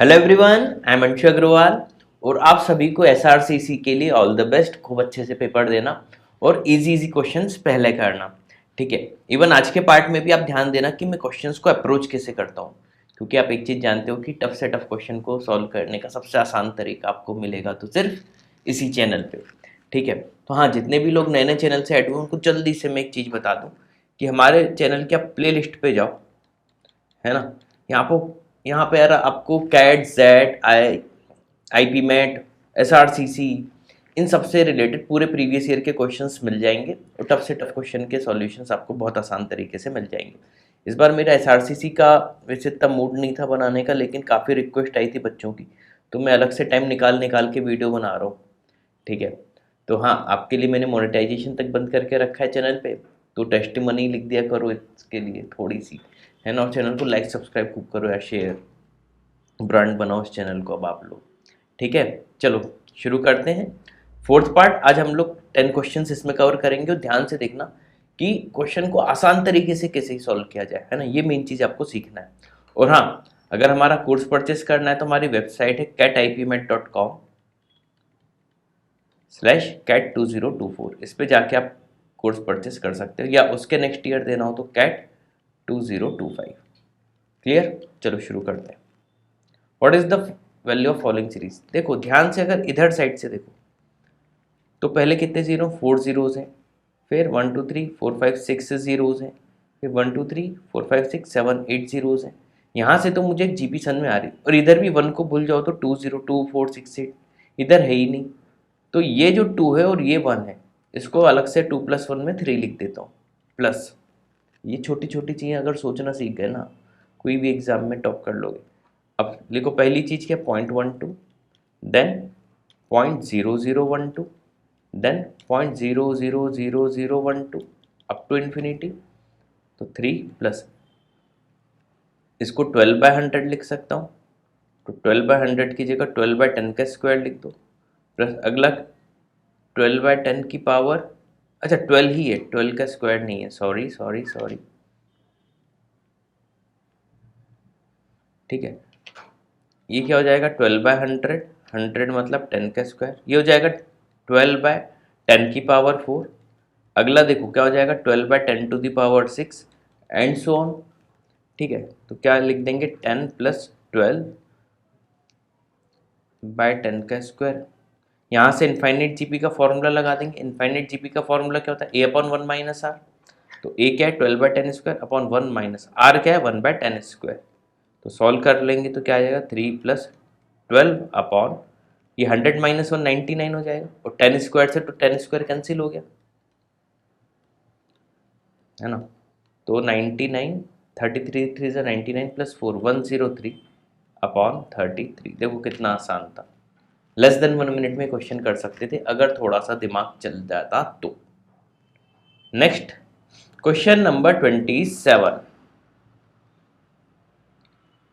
Hello everyone, I am Anshu Agarwal और आप सभी को एसआरसीसी के लिए ऑल द बेस्ट। खूब अच्छे से पेपर देना और इजी इजी क्वेश्चंस पहले करना, ठीक है। इवन आज के पार्ट में भी आप ध्यान देना कि मैं क्वेश्चंस को अप्रोच कैसे करता हूँ, क्योंकि आप एक चीज़ जानते हो कि टफ से टफ क्वेश्चन को सॉल्व करने का सबसे आसान तरीका आपको मिलेगा तो सिर्फ इसी चैनल पे, ठीक है। तो हाँ, जितने भी लोग नए नए चैनल से ऐड हुए उनको जल्दी से मैं एक चीज़ बता दूँ कि हमारे चैनल के आप प्ले लिस्ट पे जाओ, है ना। यहाँ पे यार आपको CAT XAT I P MAT SRCC इन सबसे रिलेटेड पूरे प्रीवियस ईयर के क्वेश्चंस मिल जाएंगे और टफ से टफ क्वेश्चन के सॉल्यूशंस आपको बहुत आसान तरीके से मिल जाएंगे। इस बार मेरा एसआरसीसी का वैसे इतना मूड नहीं था बनाने का, लेकिन काफ़ी रिक्वेस्ट आई थी बच्चों की, तो मैं अलग से टाइम निकाल निकाल के वीडियो बना रहा हूँ, ठीक है। तो हाँ, आपके लिए मैंने मोनेटाइजेशन तक बंद करके रखा है चैनल पे, तो टेस्ट मनी लिख दिया करो इसके लिए थोड़ी सी, है ना। और चैनल को लाइक सब्सक्राइब खूब करो यार, शेयर ब्रांड बनाओ इस चैनल को अब आप लोग, ठीक है। चलो शुरू करते हैं फोर्थ पार्ट। आज हम लोग 10 क्वेश्चंस इसमें कवर करेंगे और ध्यान से देखना कि क्वेश्चन को आसान तरीके से कैसे सॉल्व किया जाए, है ना। ये मेन चीज़ आपको सीखना है। और हाँ, अगर हमारा कोर्स परचेस करना है तो हमारी वेबसाइट है catipmet.com/cat2024। इस पे जाके आप कोर्स परचेस कर सकते हो, या उसके नेक्स्ट ईयर देना हो तो CAT2025। क्लियर। चलो शुरू करते हैं। What is the value of following series. देखो ध्यान से, अगर इधर साइड से देखो तो पहले कितने जीरो, 4 जीरोज हैं, फिर 1 2 3 4 5 6 जीरोज हैं, फिर 1 2 3 4 5 6 7 8 जीरोज हैं। यहाँ से तो मुझे एक जीपी सन में आ रही, और इधर भी 1 को भूल जाओ तो 2 0 2 4 6 8 इधर है ही नहीं। तो ये जो 2 है और ये 1 है, इसको अलग से 2 + 1 में 3 लिख देता हूँ प्लस। ये छोटी छोटी चीज़ें अगर सोचना सीख गए ना, कोई भी एग्जाम में टॉप कर लोगे। अब लिखो पहली चीज़ क्या, 0.12, then 0.0012, then 0.00012 up to infinity. तो 3 प्लस, इसको 12/100 लिख सकता हूँ, तो 12/100 की जगह 12/10 का स्क्वायर लिख दो, प्लस अगला 12/10 की पावर, अच्छा 12 ही है, 12 का स्क्वायर नहीं है, सॉरी सॉरी सॉरी, ठीक है। ये क्या हो जाएगा, 12/100, 100 मतलब 10 का स्क्वायर, ये हो जाएगा 12/10 की पावर 4। अगला देखो क्या हो जाएगा, 12/10⁶ एंड सो ऑन, ठीक है। तो क्या लिख देंगे, 10 + 12/10 का स्क्वायर। यहाँ से इनफाइनाइट जीपी का फॉर्मूला लगा देंगे। इनफाइनाइट जीपी का फॉर्मूला क्या होता है, a/1 - r। तो a क्या है, 12/10² / 1 - r क्या है, 1/10²। तो सॉल्व कर लेंगे तो क्या आ जाएगा, 3 + 12 अपॉन, ये 100 - 1 99 हो जाएगा, और 10² से तो 10² कैंसिल हो गया, है ना। तो 99, 33 3 से 99 + 4 103 अपॉन 33। देखो कितना आसान था, लेस देन 1 मिनट में क्वेश्चन कर सकते थे अगर थोड़ा सा दिमाग चल जाता तो। Next question number 27।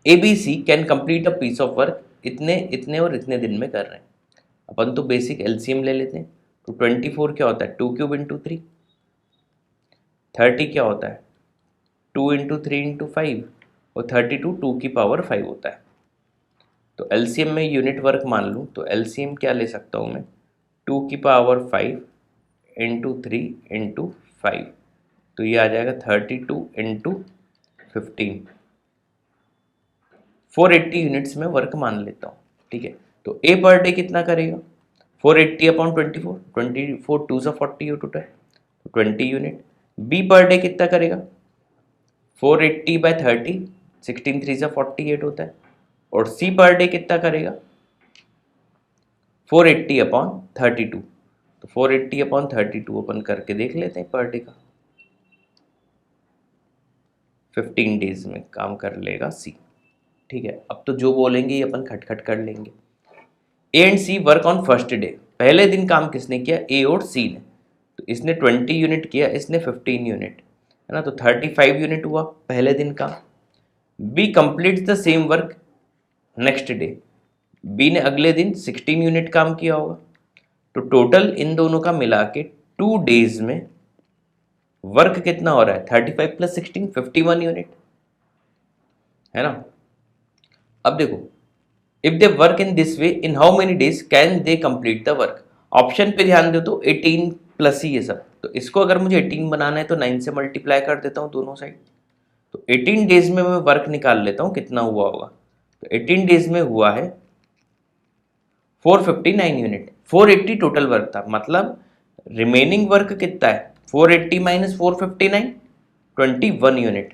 ABC can complete a piece of work इतने इतने और इतने दिन में कर रहे हैं। अपन तो बेसिक एलसीएम ले लेते हैं। तो 24 क्या होता है, 2³ × 3। 30 क्या होता है, 2 × 3 × 5, और 32 2 की पावर 5 होता है। तो एलसीएम में यूनिट वर्क मान लूँ तो एलसीएम क्या ले सकता हूँ मैं, 2 की पावर 5 × 3 × 5, तो ये आ जाएगा 32 × 15। 480 यूनिट्स में वर्क मान लेता हूँ, ठीक है। तो ए पर डे कितना करेगा, 480/24, 24 2 सा 40 × 2 20 यूनिट। बी पर डे कितना करेगा, 480/30, 16 3 सा 48 होता है। और सी पर डे कितना करेगा, 480/32। तो 480/32 अपन करके देख लेते हैं पर डे का, 15 डेज में काम कर लेगा सी, ठीक है। अब तो जो बोलेंगे ये अपन खटखट कर लेंगे। A and C work on first day, पहले दिन काम किसने किया, ए और सी ने। तो इसने 20 यूनिट किया, इसने 15 यूनिट, है ना। तो 35 यूनिट हुआ पहले दिन का। B completes the same work next day, B ने अगले दिन 16 यूनिट काम किया होगा। तो टोटल इन दोनों का मिला के 2 डेज में वर्क कितना हो रहा है, 35 + 16 51 यूनिट, है ना। अब देखो if they work in this way in how many days can they complete the work. Option पे ध्यान दो तो 18 प्लस ही ये सब, तो इसको अगर मुझे 18 बनाना है तो 9 से मल्टीप्लाई कर देता हूँ दोनों साइड। तो 18 डेज में मैं वर्क निकाल लेता हूँ कितना हुआ होगा। तो 18 डेज में हुआ है 459 यूनिट। 480 टोटल वर्क था, मतलब रिमेनिंग वर्क कितना है 480 माइनस 459, 21 यूनिट।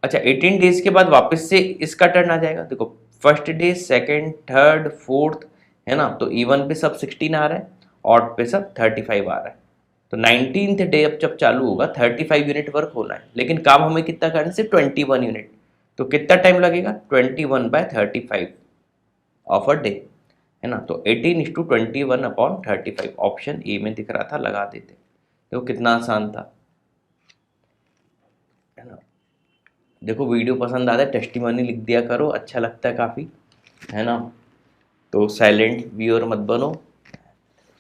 अच्छा 18 डेज के बाद वापस से इसका टर्न आ जाएगा। देखो first day, second, third, fourth, है ना, तो इवन पे सब 16 आ रहा है, ऑड पे सब 35 आ रहा है। तो 19th डे अब जब चालू होगा 35 यूनिट वर्क होना है, लेकिन काम हमें कितना करना है, सिर्फ 21 यूनिट। तो कितना टाइम लगेगा 21/35 ऑफ अ डे, है ना। तो 18:21/35 ऑप्शन ए में दिख रहा था, लगा देते। देखो कितना आसान था, है ना। देखो वीडियो पसंद आता है टेस्टिमोनी लिख दिया करो, अच्छा लगता है काफ़ी, है ना। तो साइलेंट व्यूअर मत बनो,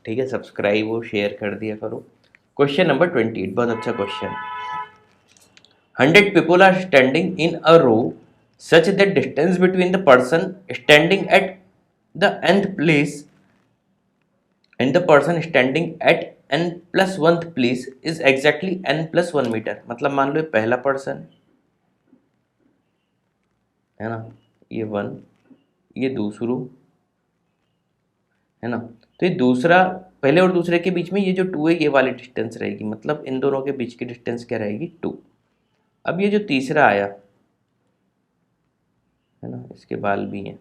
ठीक है, सब्सक्राइब और शेयर कर दिया करो। क्वेश्चन नंबर 28, बहुत अच्छा question. 100 people are standing in a row such that distance between the person standing at the nth place and the person standing at n plus 1th place is exactly n plus 1 मीटर। मतलब मान लो ये पहला person है ना, ये 1, ये दूसरू, है ना। तो ये दूसरा, पहले और दूसरे के बीच में ये जो 2 है ये वाली डिस्टेंस रहेगी, मतलब इन दोनों के बीच की डिस्टेंस क्या रहेगी 2। अब ये जो तीसरा आया, है ना, इसके बाल भी हैं,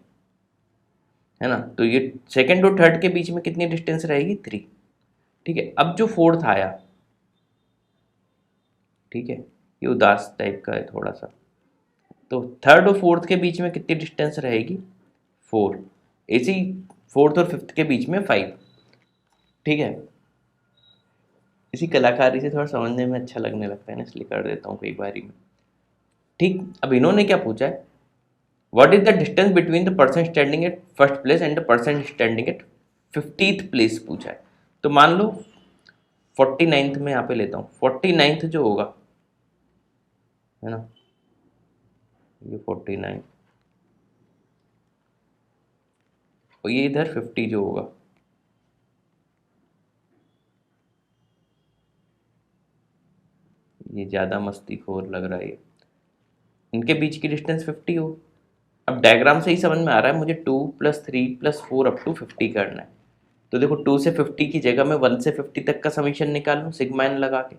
है ना, तो ये सेकंड और थर्ड के बीच में कितनी डिस्टेंस रहेगी 3। ठीक है, अब जो फोर्थ आया, ठीक है, ये उदास टाइप का है थोड़ा सा, तो थर्ड और फोर्थ के बीच में कितनी डिस्टेंस रहेगी 4। इसी फोर्थ और फिफ्थ के बीच में 5। ठीक है, इसी कलाकारी से थोड़ा समझने में अच्छा लगने लगता है ना, इसलिए कर देता हूँ कई बारी में। ठीक, अब इन्होंने क्या पूछा है, what is the distance between the person standing at first place and the person standing at 50th place पूछा है। तो मान लो 49th में यहाँ पे लेता हूँ, 49th जो होगा, है ना, ये 49 और ये इधर 50 जो होगा, ये ज़्यादा मस्तीखोर लग रहा है, इनके बीच की डिस्टेंस 50 हो। अब डायग्राम से ही समझ में आ रहा है मुझे 2 + 3 + 4 अप टू 50 करना है। तो देखो 2 से 50 की जगह मैं 1 से 50 तक का समीशन निकाल लूँ सिग्मा एन लगा के।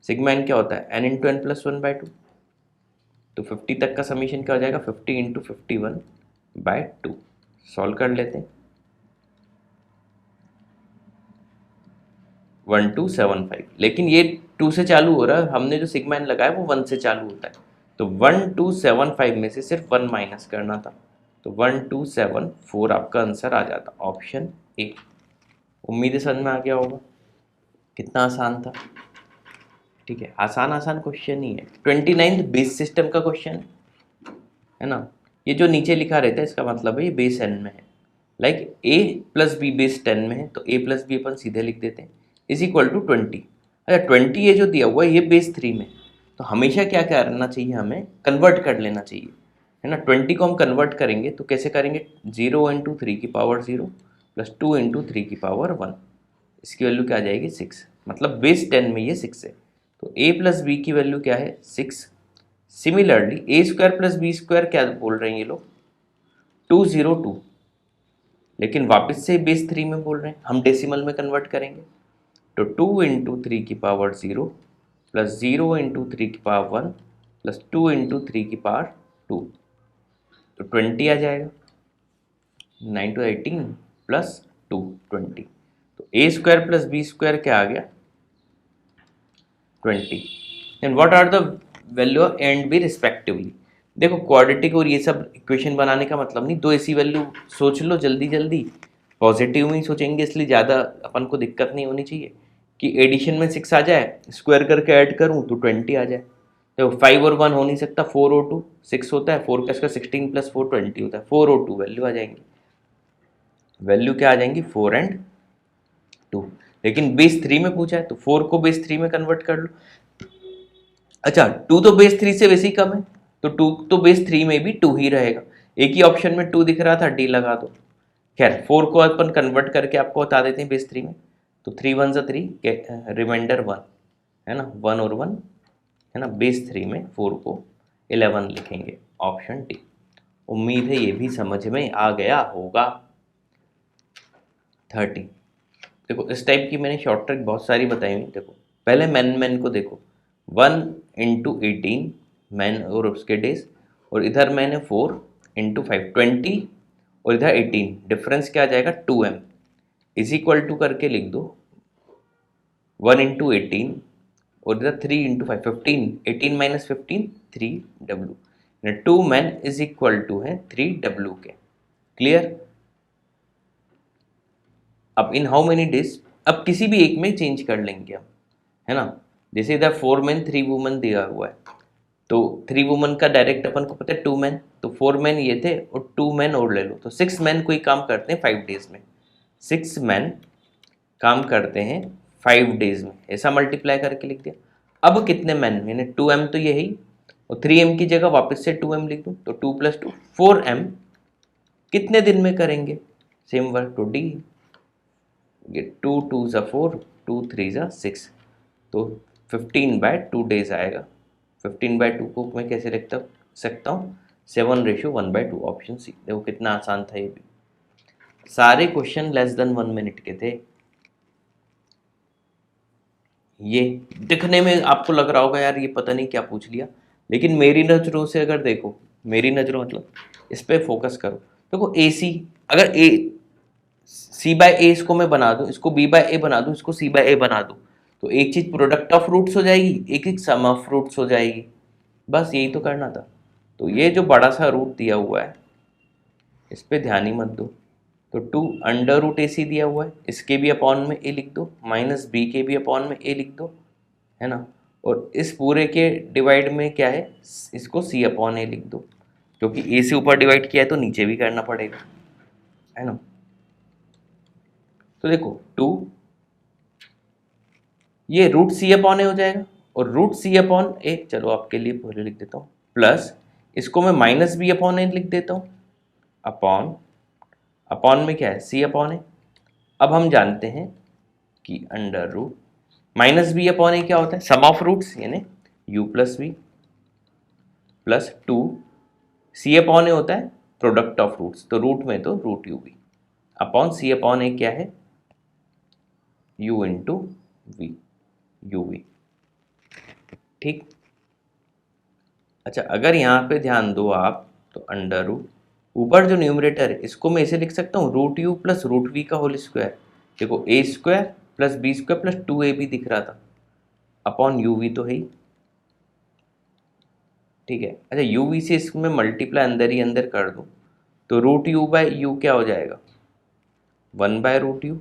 सिग्मा एन क्या होता है, n × n + 1/2। तो 50 तक का समीशन क्या हो जाएगा, 50 × 51/2। सॉल्व कर लेते हैं, 1275। लेकिन ये 2 से चालू हो रहा है, हमने जो सिग्मा एन लगाया वो 1 से चालू होता है। तो 1275 में से सिर्फ 1 माइनस करना था, तो 1274 आपका आंसर आ जाता, ऑप्शन ए। उम्मीद है समझ में आ गया होगा, कितना आसान था। ठीक है, आसान आसान क्वेश्चन ही है। 29th बेस सिस्टम का क्वेश्चन है ना। ये जो नीचे लिखा रहता है इसका मतलब है ये बेस n में है, लाइक a + b बेस 10 में है, तो a + b अपन सीधे लिख देते हैं इज इक्वल टू 20। अच्छा 20 ये जो दिया हुआ है ये बेस 3 में, तो हमेशा क्या करना चाहिए, हमें कन्वर्ट कर लेना चाहिए, है ना। 20 को हम कन्वर्ट करेंगे तो कैसे करेंगे, 0 × 3⁻0 + 2 × 3⁻1, इसकी वैल्यू क्या आ जाएगी 6, मतलब बेस 10 में ये 6 है। तो a + b की वैल्यू क्या है 6। सिमिलरली a² + b² क्या बोल रहे हैं ये लोग 202, लेकिन वापस से बेस 3 में बोल रहे हैं, हम डेसिमल में कन्वर्ट करेंगे। तो 2 × 3⁻0 + 0 × 3⁻1 + 2 × 3⁻2, तो 20 आ जाएगा। 9 × 18 + 2 20, तो a² + b² क्या आ गया 20। And what are the value of A and B respectively. देखो क्वाड्रेटिक और ये सब इक्वेशन बनाने का मतलब नहीं, दो ऐसी वैल्यू सोच लो जल्दी जल्दी, पॉजिटिव में ही सोचेंगे इसलिए ज़्यादा अपन को दिक्कत नहीं होनी चाहिए कि एडिशन में 6 आ जाए, स्क्वायर करके ऐड करूँ तो 20 आ जाए। तो 5 और 1 हो नहीं सकता, 4 और 2 6 होता है, 4 का 16 + 4 20 होता है, 4 और 2 वैल्यू आ जाएंगी, वैल्यू क्या आ जाएंगी 4 और 2। लेकिन बेस 3 में पूछा है तो 4 को बेस 3 में कन्वर्ट कर लो। अच्छा 2 तो बेस 3 से वैसे ही कम है, तो 2 तो बेस 3 में भी 2 ही रहेगा, एक ही ऑप्शन में 2 दिख रहा था, डी लगा दो। खैर 4 को अपन कन्वर्ट करके आपको बता देते हैं बेस 3 में, तो 3 1 ज़ा 3, रिमाइंडर 1 है ना, 1 और 1 है ना, बेस 3 में 4 को 11 लिखेंगे, ऑप्शन डी। उम्मीद है ये भी समझ में आ गया होगा। 30 देखो, इस टाइप की मैंने शॉर्ट ट्रिक बहुत सारी बताई हुई। देखो पहले मैन को देखो, 1 इंटू 18 मैन और उसके डेज, और इधर मैंने 4 इंटू 5 20, और इधर 18, डिफरेंस क्या आ जाएगा 2m, इज इक्वल टू करके लिख दो 1 इंटू 18, और इधर 3 into 5 15, 18 minus 15 3w, 2 man is equal to है 3w के। क्लियर? अब इन हाउ मेनी डेज, अब किसी भी एक में चेंज कर लेंगे हम, है ना। जैसे इधर 4 मैन 3 वुमन दिया हुआ है, तो 3 वुमन का डायरेक्ट अपन को पता है 2 मैन, तो 4 मैन ये थे और 2 मैन और ले लो, तो 6 मैन कोई काम करते हैं 5 डेज में, 6 मैन काम करते हैं 5 डेज में, ऐसा मल्टीप्लाई करके लिख दिया। अब कितने मैन, यानी 2m तो यही, और 3m की जगह वापस से 2m लिख दूँ, तो 2 + 2 4m कितने दिन में करेंगे, सेम वर्क तो डी, ये 2 2 ज़ा 4, 2 3 ज़ा 6, तो 15/2 डेज आएगा। 15/2 को मैं कैसे लिख सकता हूँ, 7:1/2, ऑप्शन सी। देखो कितना आसान था ये भी, सारे क्वेश्चन लेस देन 1 मिनट के थे। ये दिखने में आपको लग रहा होगा यार ये पता नहीं क्या पूछ लिया, लेकिन मेरी नज़रों से अगर देखो, मेरी नज़रों मतलब इस पर फोकस करो। देखो ए सी, अगर ए C/A इसको मैं बना दूं, इसको B/A बना दूं, इसको C/A बना दूं, तो एक चीज प्रोडक्ट ऑफ फ्रूट्स हो जाएगी, एक एक सम ऑफ फ्रूट्स हो जाएगी। बस यही तो करना था। तो ये जो बड़ा सा रूट दिया हुआ है इस पे ध्यान ही मत दो, तो 2 √AC दिया हुआ है, इसके भी अपॉन में A लिख दो, माइनस B के भी अपॉन में A लिख दो, है ना। और इस पूरे के डिवाइड में क्या है, इसको C/A लिख दो, क्योंकि A से ऊपर डिवाइड किया है तो नीचे भी करना पड़ेगा, है ना। तो देखो 2, ये √C/A हो जाएगा, और √C/A, चलो आपके लिए पहले लिख देता हूँ, प्लस इसको मैं माइनस B/A लिख देता हूँ, अपॉन में क्या है C/A। अब हम जानते हैं कि अंडर रूट माइनस B/A क्या होता है, सम ऑफ रूट्स, यानी u + v प्लस 2 C/A होता है प्रोडक्ट ऑफ रूट्स, तो रूट में तो √uv अपॉन C/A क्या है u इंटू v, uv। ठीक। अच्छा, अगर यहाँ पे ध्यान दो आप, तो अंडर रूट, ऊपर जो न्यूमरेटर है इसको मैं ऐसे लिख सकता हूँ √u + √v का होल स्क्वायर। देखो a² + b² + 2ab दिख रहा था, अपॉन uv तो है ही। ठीक है। अच्छा, uv से इसमें मल्टीप्लाई अंदर ही अंदर कर दूँ, तो √u/u क्या हो जाएगा, 1/√u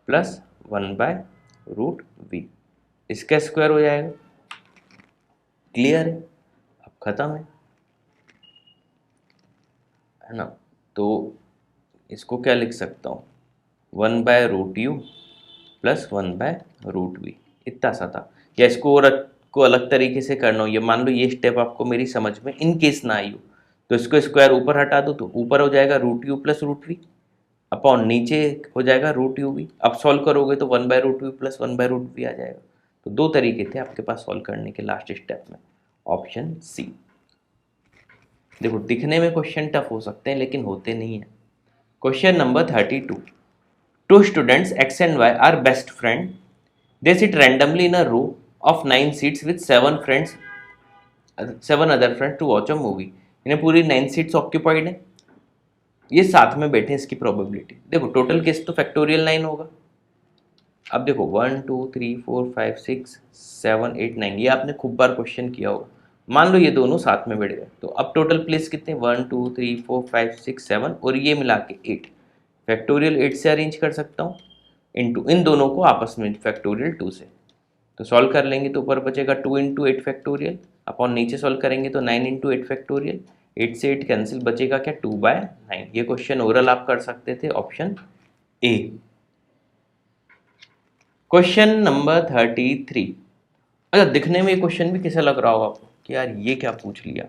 प्लस 1/√v, इसका स्क्वायर हो जाएगा। क्लियर है? अब खत्म है ना। तो इसको क्या लिख सकता हूँ, 1/√u प्लस 1/√v, इतना सा था। या इसको और को अलग तरीके से करना हो, ये मान लो ये स्टेप आपको मेरी समझ में इन केस ना आई हो, तो इसको स्क्वायर ऊपर हटा दो, तो ऊपर हो जाएगा √u + √v, अपॉन नीचे हो जाएगा √uv। अब सॉल्व करोगे तो 1/√u प्लस 1/√v आ जाएगा। तो दो तरीके थे आपके पास सॉल्व करने के लास्ट स्टेप में, ऑप्शन सी। देखो दिखने में क्वेश्चन टफ हो सकते हैं लेकिन होते नहीं है। Question number 32, two students x and y are best friend, they sit randomly in a row of 9 seats with 7 other friends to watch a movie. इन्हें पूरी 9 सीट्स ऑक्यूपाइड है, ये साथ में बैठे, इसकी प्रोबेबिलिटी देखो, टोटल केस तो फैक्टोरियल 9 होगा। अब देखो 1 2 3 4 5 6 7 8 9, ये आपने खूब बार क्वेश्चन किया होगा। मान लो ये दोनों साथ में बैठ गए, तो अब टोटल प्लेस कितने, 1 2 3 4 5 6 7, और ये मिला के 8, फैक्टोरियल 8 से अरेंज कर सकता हूँ, इंटू इन दोनों को आपस में फैक्टोरियल 2 से। तो सॉल्व कर लेंगे तो ऊपर बचेगा 2 × 8 फैक्टोरियल, अपॉन नीचे सॉल्व करेंगे तो 9 × 8 फैक्टोरियल, 8 से 8 कैंसिल, बचेगा क्या 2/9। ये क्वेश्चन ओरल आप कर सकते थे, ऑप्शन ए। क्वेश्चन नंबर 33, अच्छा दिखने में ये क्वेश्चन भी कैसा लग रहा होगा आपको कि यार ये क्या पूछ लिया।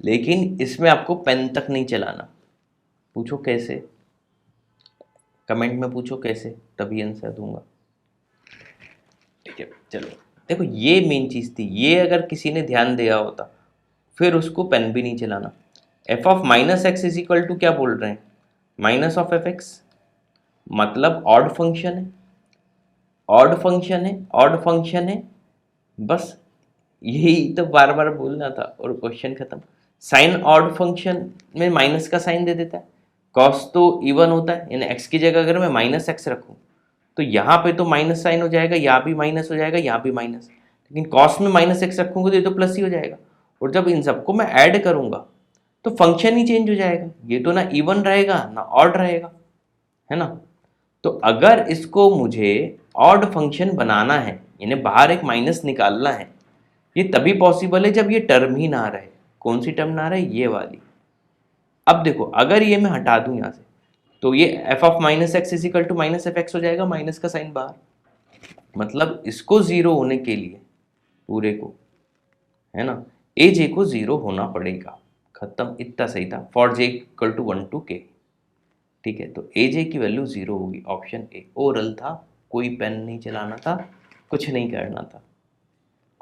लेकिन इसमें आपको पेन तक नहीं चलाना। पूछो कैसे, कमेंट में पूछो कैसे, तभी आंसर दूंगा। ठीक है चलो, देखो ये मेन चीज़ थी, ये अगर किसी ने ध्यान दिया होता फिर उसको पेन भी नहीं चलाना। F of minus X is equal to क्या बोल रहे हैं, माइनस ऑफ एफ एक्स, मतलब ऑड फंक्शन है, ऑड फंक्शन है, ऑड फंक्शन है, बस यही तो बार बार बोलना था और क्वेश्चन खत्म। साइन ऑड फंक्शन में माइनस का साइन दे देता है, कॉस तो इवन होता है, यानी एक्स की जगह अगर मैं माइनस एक्स रखूँ तो यहाँ पे तो माइनस साइन हो जाएगा, यहाँ भी माइनस हो जाएगा, यहाँ भी माइनस, लेकिन कॉस में माइनस एक्स रखूंगा तो ये तो प्लस ही हो जाएगा। और जब इन सबको मैं ऐड करूंगा तो फंक्शन ही चेंज हो जाएगा, ये तो ना इवन रहेगा ना ऑड रहेगा, है ना। तो अगर इसको मुझे ऑड फंक्शन बनाना है, यानी बाहर एक माइनस निकालना है, ये तभी पॉसिबल है जब ये टर्म ही ना रहे। कौन सी टर्म ना रहे, ये वाली। अब देखो अगर ये मैं हटा दूं यहाँ से तो ये F of minus X is equal to minus F X हो जाएगा, माइनस का साइन बाहर, मतलब इसको जीरो होने के लिए पूरे को, है ना, ए जे को जीरो होना पड़ेगा, खत्म, इतना सही था। For J equal to 1 to k, ठीक है, तो ए जे की वैल्यू जीरो होगी, ऑप्शन ए। ओरल था, कोई पेन नहीं चलाना था, कुछ नहीं करना था।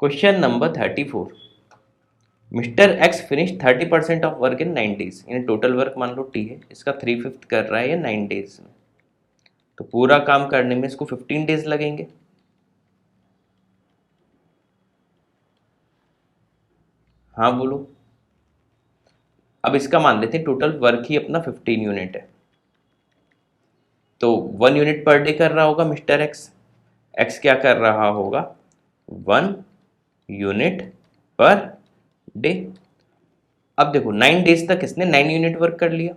Question number 34, mister x finish 30% of work in 9 days, यानी टोटल वर्क मान लो टी है, इसका 3/5 कर रहा है ये 9 days में, तो पूरा काम करने में इसको 15 days लगेंगे। हाँ बोलो। अब इसका मान लेते हैं टोटल वर्क ही अपना 15 यूनिट है, तो 1 यूनिट पर डे कर रहा होगा मिस्टर एक्स, एक्स क्या कर रहा होगा, 1 यूनिट पर डे। अब देखो 9 डेज तक इसने 9 यूनिट वर्क कर लिया,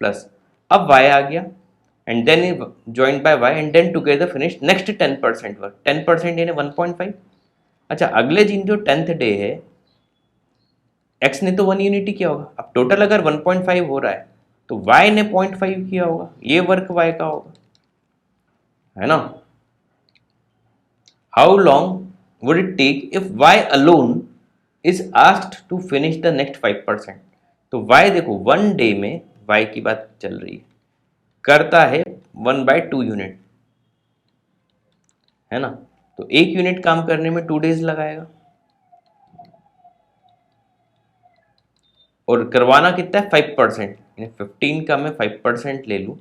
प्लस अब y आ गया and then joint by y and then together finish next 10% work, 10% यानी 1.5। अच्छा अगले दिन जो 10th डे है, x ने तो 1 यूनिट ही किया होगा, अब टोटल अगर 1.5 हो रहा है तो y ने 0.5 किया होगा, ये वर्क y का होगा, है ना। How long would it take if y alone is asked to finish the next 5%। तो y देखो 1 डे में y की बात चल रही है, करता है 1/2 यूनिट, है ना, तो 1 यूनिट काम करने में 2 डेज लगाएगा, और करवाना कितना है 5%, यानी 15 का मैं 5% ले लूँ,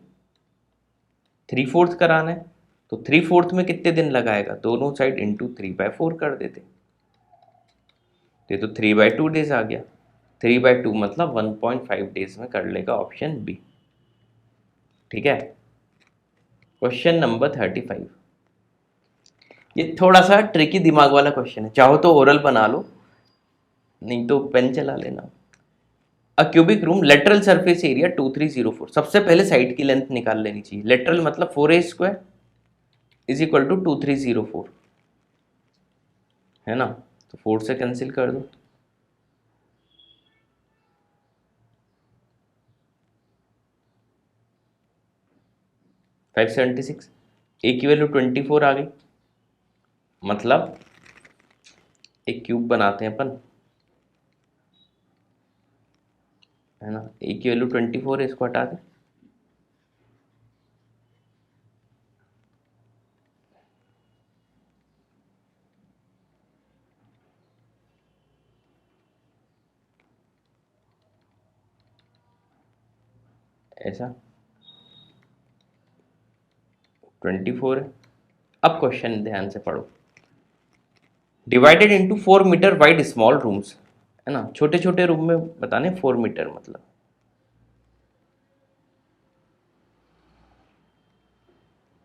3/4 कराना है, तो 3/4 में कितने दिन लगाएगा, दोनों साइड इंटू 3/4 कर देते, ये तो 3/2 डेज आ गया, 3/2 मतलब 1.5 डेज में कर लेगा, ऑप्शन बी। ठीक है, क्वेश्चन नंबर 35, ये थोड़ा सा ट्रिकी दिमाग वाला क्वेश्चन है, चाहो तो ओरल बना लो, नहीं तो पेन चला लेना। A cubic room lateral surface area 2304, सबसे पहले साइड की लेंथ निकाल लेनी चाहिए, लेटरल मतलब 4a² इज इक्वल टू 2304, है ना, तो 4 से कैंसिल कर दो, 576, ए की वैल्यू 24 आ गई, मतलब एक क्यूब बनाते हैं अपन, है ना, ए की वैल्यू 24 है, इसको हटा दें, ऐसा 24 है। अब क्वेश्चन ध्यान से पढ़ो, divided into 4 metre wide small rooms, है ना, छोटे छोटे रूम में बताने, 4 मीटर मतलब,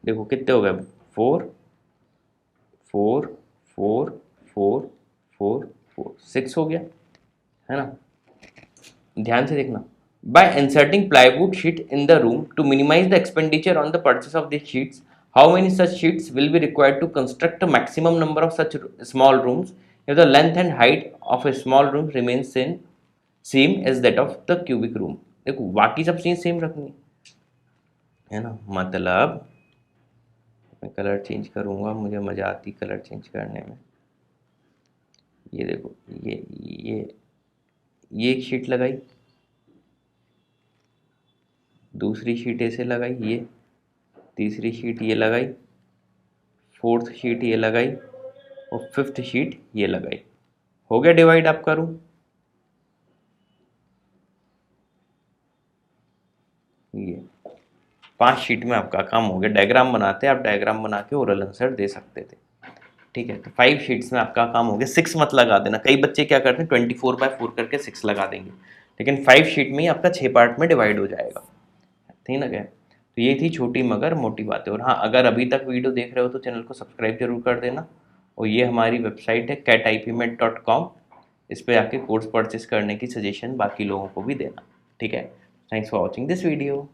देखो कितने हो गए, 4 4 4 4 4 4 6 हो गया, है ना। ध्यान से देखना, by inserting plywood sheet in the room to minimize the expenditure on the purchase of this sheets, how many such sheets will be required to construct a maximum number of such small rooms if the length and height of a small room remains same as that of the cubic room. देखो बाकी सब चीज़ same रखनी है ना, मतलब मैं colour change करूँगा, मुझे मज़ा आती कलर चेंज करने में, ये देखो ये ये एक शीट लगाई, दूसरी शीट ऐसे लगाई, ये तीसरी शीट ये लगाई, फोर्थ शीट ये लगाई और फिफ्थ शीट ये लगाई। हो गया डिवाइड आप करूँ? ये 5 शीट में आपका काम हो गया। डायग्राम बनाते आप डायग्राम बना के ओरल आंसर दे सकते थे। ठीक है, तो 5 शीट्स में आपका काम हो गया। 6 मत लगा देना, कई बच्चे क्या करते हैं 24/4 करके 6 लगा देंगे, लेकिन 5 शीट में ही आपका 6 पार्ट में डिवाइड हो जाएगा। ठीक ना क्या? तो ये थी छोटी मगर मोटी बातें। और हाँ, अगर अभी तक वीडियो देख रहे हो तो चैनल को सब्सक्राइब जरूर कर देना। और ये हमारी वेबसाइट है catipmet.com, इस पे आके कोर्स परचेस करने की सजेशन बाकी लोगों को भी देना। ठीक है, thanks for watching this video.